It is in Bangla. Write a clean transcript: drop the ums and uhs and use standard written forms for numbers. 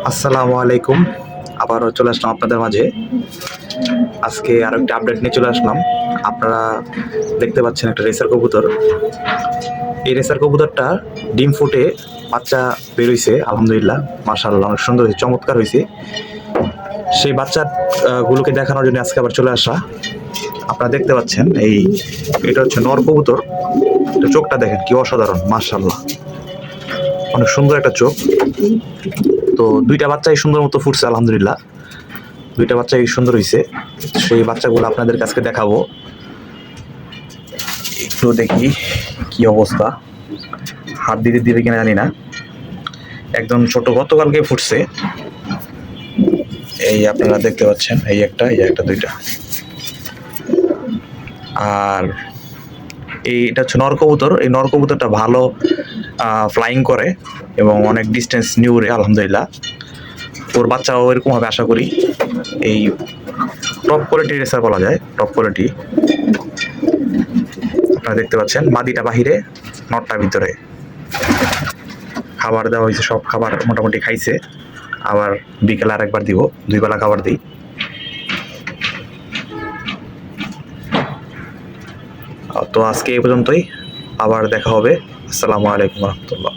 আসসালামু আলাইকুম। আবারও চলে আসলাম আপনাদের মাঝে। আজকে আরো একটা আপডেট নিয়ে চলে আসলাম। আপনারা দেখতে পাচ্ছেন একটা রেসার কবুতর। এই রেসার কবুতরটা ডিম ফুটে বাচ্চা বের হইছে, আলহামদুলিল্লাহ, মাশাআল্লাহ, অনেক সুন্দর হয়েছে, চমৎকার হয়েছে। সেই বাচ্চা গুলোকে দেখানোর জন্য আজকে আবার চলে আসা। আপনারা দেখতে পাচ্ছেন এটা হচ্ছে নর কবুতর। চোখটা দেখেন কি অসাধারণ, মাশাআল্লাহ, অনেক সুন্দর একটা চোখ। তো দুইটা বাচ্চাই সুন্দর মতো ফুটছে, আলহামদুলিল্লাহ, দুইটা বাচ্চাই সুন্দর হয়েছে। সেই বাচ্চাগুলো আপনাদের কাছে দেখাবো। একটু দেখি কি অবস্থা, হাত দিতে দিবে কিনা জানি না। একদম ছোট, গতকালকে ফুটছে। এই আপনারা দেখতে পাচ্ছেন, এই একটা দুইটা। আর এটা হচ্ছে নর কবুতর। এই নর কবুতরটা ভালো ফ্লাইং করে এবং অনেক ডিস্টেন্স নিয়ে উড়ে, আলহামদুলিল্লাহ। ওর বাচ্চাও এরকম হবে আশা করি। এই টপ কোয়ালিটি রেসার বলা যায়, টপ কোয়ালিটি। আপনারা দেখতে পাচ্ছেন মাদিটা বাহিরে, নটটা ভিতরে। খাবার দেওয়া হয়েছে, সব খাবার মোটামুটি খাইছে। আবার বিকেলে আরেকবার দিব, 2 বেলা খাবার দিই। তো আজকে এই পর্যন্তই, আবার দেখা হবে। আসসালামু আলাইকুম রহমতুল্লাহ।